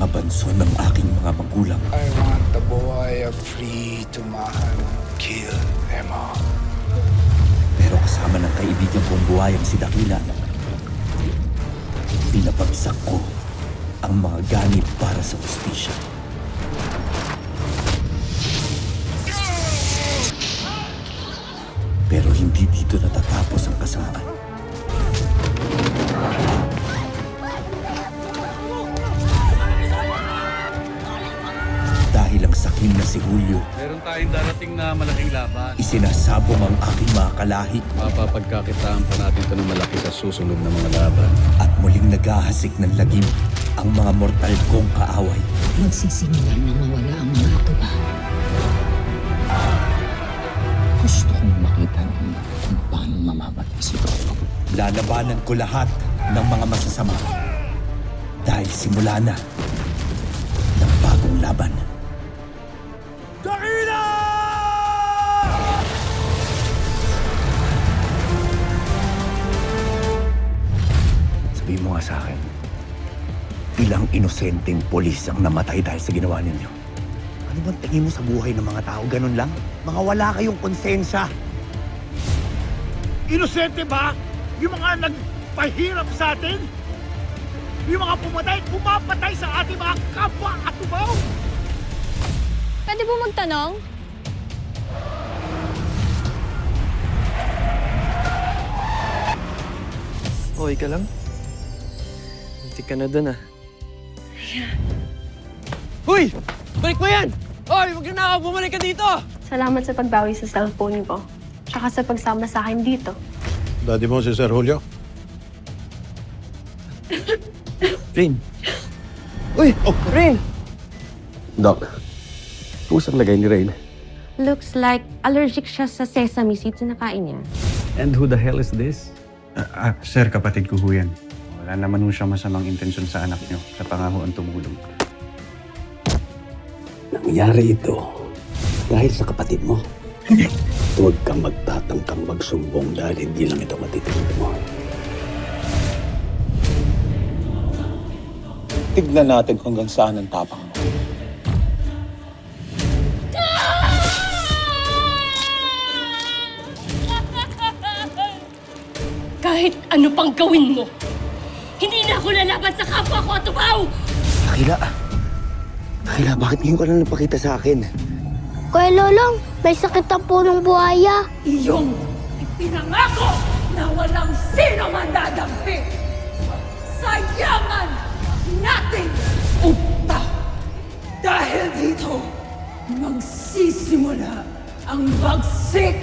mga banso ng aking mga magulang. I want the boy free to mahal, kill them all. Pero kasama ng kaibigan kong buhayang si Dakila, pinapagsak ko ang mga ganit para sa hustisya. Pero hindi dito natatapos ang kasamaan. Dahil ang sakim na si Julio, Meron tayong darating na malaking laban. isinasabong ang aking mga kalahi Mapapagkakitaan pa natin ito ng malaki sa susunod na mga laban. at muling naghahasik ng lagim ang mga mortal kong kaaway. Magsisimulan na mawala ang mga tuba. Gusto kong makita niyo kung paano mamamatay si Papa. Lalabanan ko lahat ng mga masasama. Dahil simula na ng bagong laban. Dakila! Sabihin mo nga sa akin, ilang inosenteng polis ang namatay dahil sa ginawa ninyo? Ano bang tingin mo sa buhay ng mga tao? Ganun lang? Mga wala kayong konsensya. Inosente ba? Yung mga nagpahirap sa atin? Yung mga pumapatay sa ating mga kapwa at tubaw? Pwede po magtanong? Okay ka lang? Hindi ka na dun ah. Uy! Balik mo yan! Oy, huwag na ako! Bumalik ka dito! Salamat sa pagbawi sa cellphone ko. Tsaka sa pagsama sa akin dito. Daddy mo si Sir Julio? Rain! Uy! Rain! Doc, pusang lagay ni Rain. Looks like allergic siya sa sesame seeds na nakain niya. And who the hell is this? Sir, kapatid ko ho yan. Wala naman ho siya masamang intensyon sa anak niyo. Sa pangahoan tumulong. Nangyari ito dahil sa kapatid mo. Huwag kang magtatangkang magsumbong dahil hindi lang ito matitindig mo. Tignan natin hanggang saan ang tapang mo. Kahit ano pang gawin mo, hindi na ako lalaban sa kapwa ko at tubaw! Dakila, bakit ngayon ka lang napakita sa akin? Kuya Lolong, may sakit ang punong buhaya. Iyong ipinangako na walang sino man dadampi. Sayangan natin upta. Dahil dito, magsisimula ang bagsik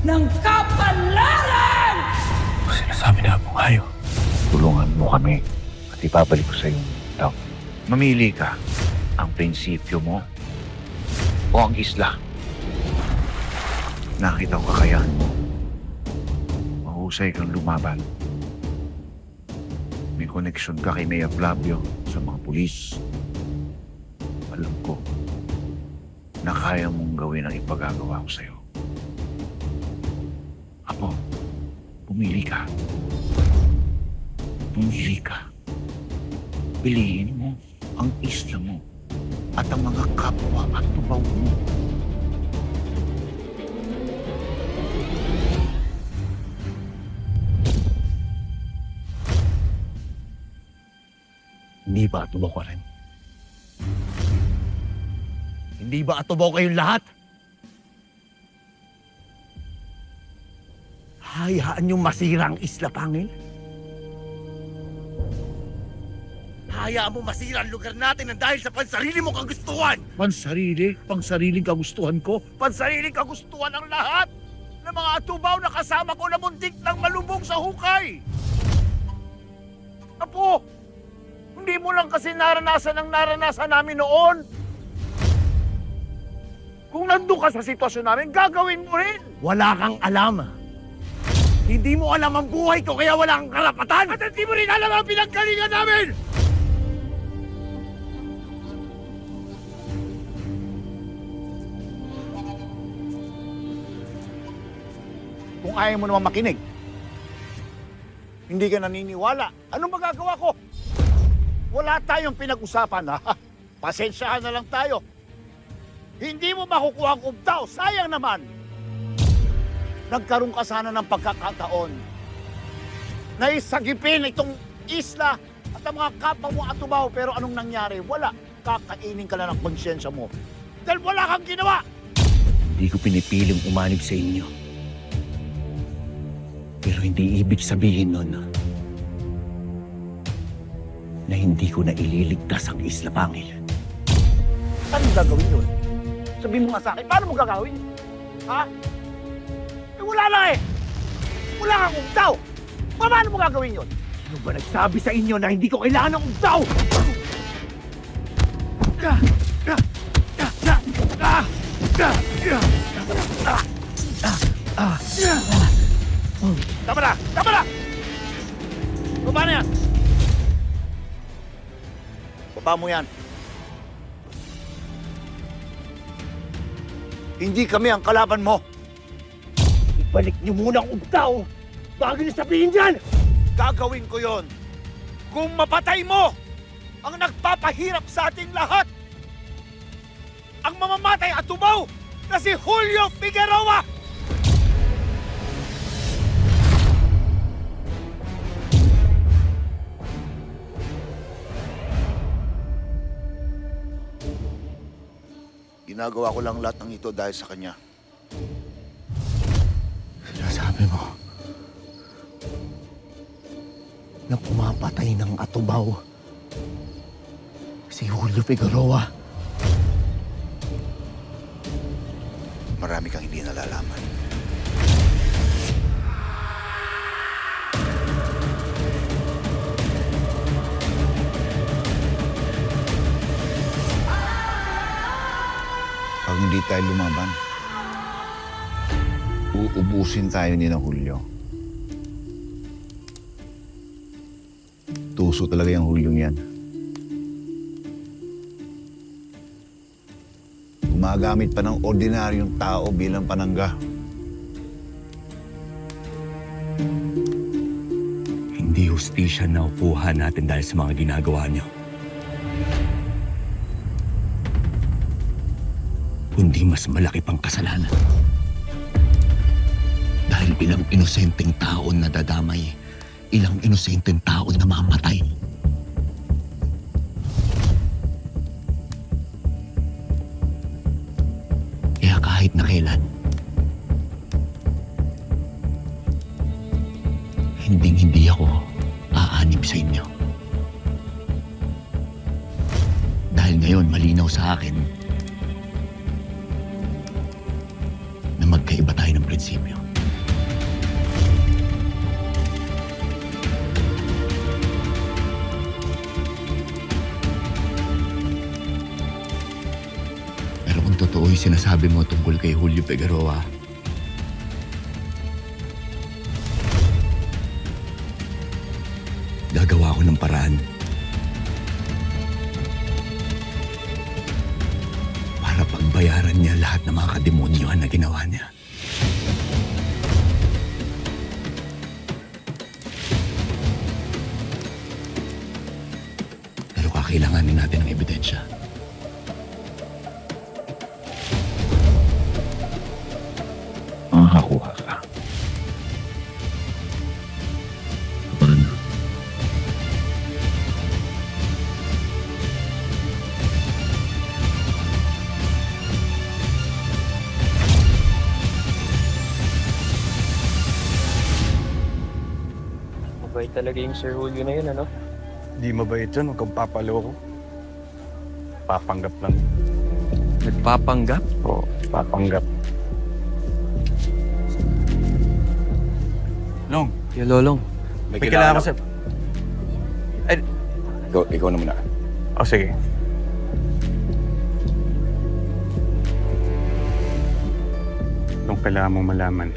ng kapalaran! Sinasabi na po kayo. Tulungan mo kami at ipabalik ko sa iyo. Mamili ka. Ang prinsipyo mo o ang isla. Nakita ko kakayahan mo. Mahusay kang lumaban. May koneksyon ka kay Mayor Flavio sa mga pulis. Alam ko na kaya mong gawin ang ipagagawa ko sa'yo. Apo, pumili ka. Pumili ka. Piliin mo ang isla mo at ang mga kapwa at tubaw mo. Hindi ba atubaw ka rin? Hindi ba atubaw kayong lahat? Hayaan niyong masira ang Isla Pangil? Hayaan mo masira ang lugar natin ng dahil sa pansarili mo kagustuhan! Pansarili? Pangsariling kagustuhan ko? Pansariling kagustuhan ang lahat ng mga atubaw na kasama ko na muntik ng malubog sa hukay! Apo! Hindi mo lang kasi naranasan ang naranasan namin noon! Kung nandun ka sa sitwasyon namin, gagawin mo rin! Wala kang alam. Hindi mo alam ang buhay ko kaya wala kang karapatan! At hindi mo rin alam ang pinaggalingan namin! Kung ayaw mo naman makinig, hindi ka naniniwala, anong magagawa ko? wala tayong pinag-usapan, ha? Pasensyahan na lang tayo. Hindi mo makukuha ang ubdaw. Sayang naman. Nagkaroon ka sana ng pagkakataon na isagipin itong isla at ang mga kapwa mo atubaw. Pero anong nangyari? Wala. Kakainin ka na ng konsyensya mo. Dahil wala kang ginawa. Hindi ko pinipiling umanib sa inyo. Pero hindi ibig sabihin nun na hindi ko na ililigtas ang Isla Pangil. Saan mo gagawin yun? Sabihin mo nga sa akin, paano mo gagawin? Ha? Eh wala lang eh. Wala kang ubdaw. Paano mo gagawin yun? Ano ba nagsabi sa inyo na hindi ko kailangan ng ubdaw? Tama na! Tama na! Baba na yan! Baba mo yan. Hindi kami ang kalaban mo. Ibalik niyo muna ang ubdaw bago niyo sabihin dyan! Gagawin ko yon kung mapatay mo ang nagpapahirap sa ating lahat. Ang mamamatay at tumaw na si Julio Figueroa! Ginagawa ko lang lahat ng ito dahil sa kanya. Sinasabi mo na pumapatay ng atubaw si Julio Figueroa. Marami kang hindi nalalaman. Pag hindi tayo lumaban, uubusin tayo ni na Julio. Tuso talaga yung Juliong yan. Gumagamit pa ng ordinaryong tao bilang panangga. Hindi hustisya na upuhan natin dahil sa mga ginagawa niyo. Kundi mas malaki pang kasalanan. Dahil ilang inosenteng taon na dadamay, ilang inosenteng taon na mamatay. Kaya kahit na kailan, hindi ako aanib sa inyo. Dahil ngayon malinaw sa akin na magkaiba tayo ng prinsipyo. Pero kung totoo yung sinasabi mo tungkol kay Julio Figueroa, gagawa ko ng paraan para pagbayaran niya lahat ng mga kademonyohan na ginawa niya. Pero kakailanganin natin ng ebidensya. Makakakuha ka. Paano? Mabait talaga yung Sir Julio na yun, ano? Di mabait yun, huwag kang papaloko. Papanggap lang. Nagpapanggap? Oo, papanggap. Long, Yo, Lolong. may kailangan ko sa... Ikaw na muna. Oh, sige. Long, kailangan mong malaman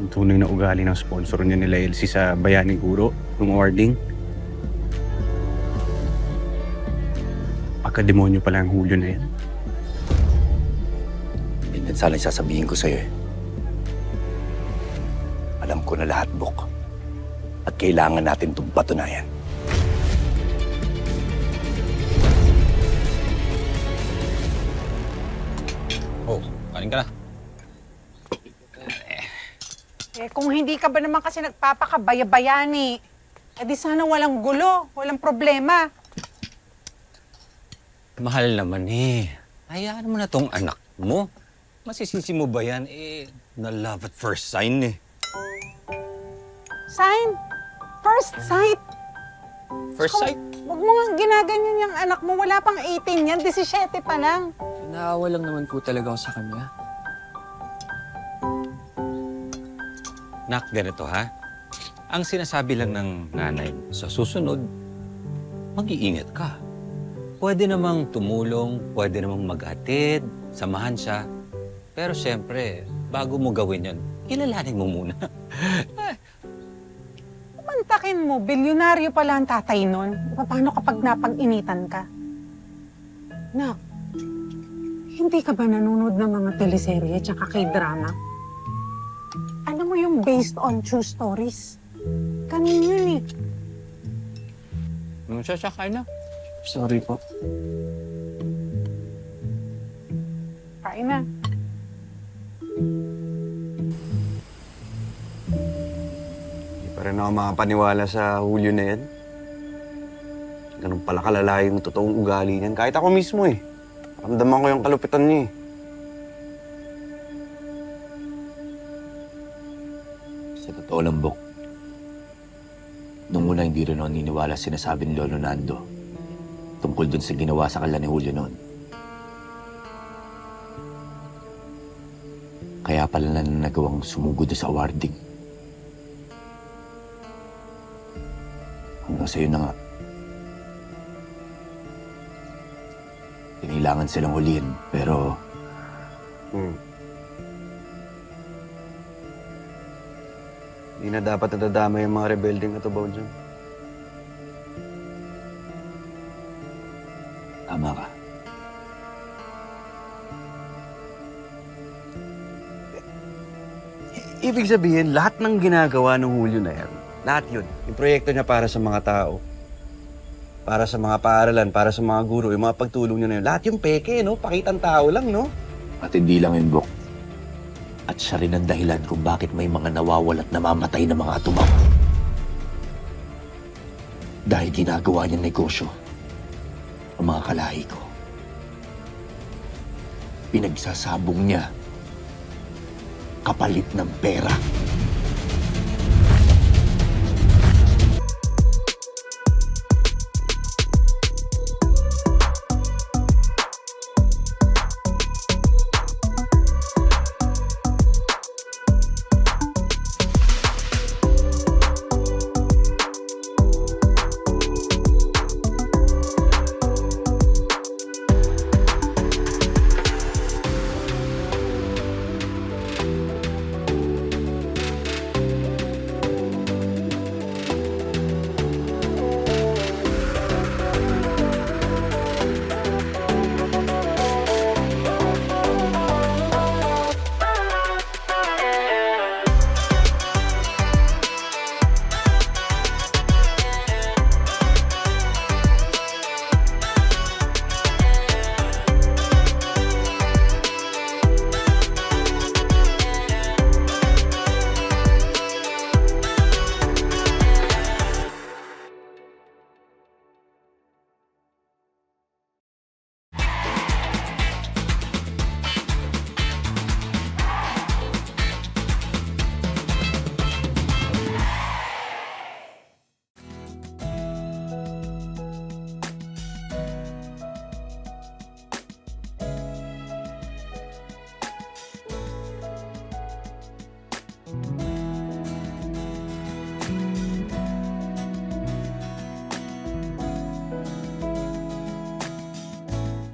yung tunay na ugali ng sponsor niya nila Elsie sa Bayaning Guro, nung awarding. Pagka-demonyo pala ang Julio na yan. Hindi sana yung sasabihin ko sa'yo eh. Alam ko na lahat, Bok. At kailangan natin itong patunayan. Kanin ka na. Eh, kung hindi ka ba naman kasi nagpapakabaya-bayani, eh di sana walang gulo, walang problema. Mahal naman eh. Hayaan mo na tong anak mo. Masisisi mo ba yan? Eh, na love at first sign eh. Sign? First sight? First sight? Huwag mo nga ginaganyan yung anak mo. Wala pang 18 yan, 17 pa lang. Naawa lang naman po talaga ako sa kanya. Nak, ganito ha. Ang sinasabi lang ng nanay, sa susunod, mag-iingat ka. Pwede namang tumulong, pwede namang maghatid, samahan siya. Pero siyempre, bago mo gawin yon, kilalanin mo muna. Mantakin mo, bilyonaryo pala ang tatay nun. Paano kapag napag-initan ka? Nak, hindi ka ba nanonood ng mga teleserye tsaka K-drama? Ano mo yung based on true stories? Kanin yun eh. Sasakay na. Sorry po. Kain na. Hindi pa rin ako makapaniwala sa Julio na yan. Ganun pala kalala yung totoong ugali niyan. Kahit ako mismo eh. Ramdaman ko yung kalupitan niya eh. Sa totoo lang, Bok. Nung una hindi rin ako niniwala sinasabi ni Lolo Nando tungkol dun sa ginawa sa kanila ni Julio noon. Kaya pala na nagawang sumugod sa awarding. Hanggang sa'yo na nga. Kailangan silang huliin, pero Hindi na dapat nadadama yung mga rebelding katubaw dyan. tama ka. Ibig sabihin, lahat ng ginagawa ng Julio na yan, lahat yun. Yung proyekto niya para sa mga tao, para sa mga paaralan, para sa mga guro, yung mga pagtulong niya na yun, lahat yung peke, no? Pakitang tao lang, no? At hindi lang yun, Bok. At siya rin ang dahilan kung bakit may mga nawawala at namamatay na mga atubaw. Dahil ginagawa niyang negosyo ang mga kalahi ko. Pinagsasabong niya kapalit ng pera.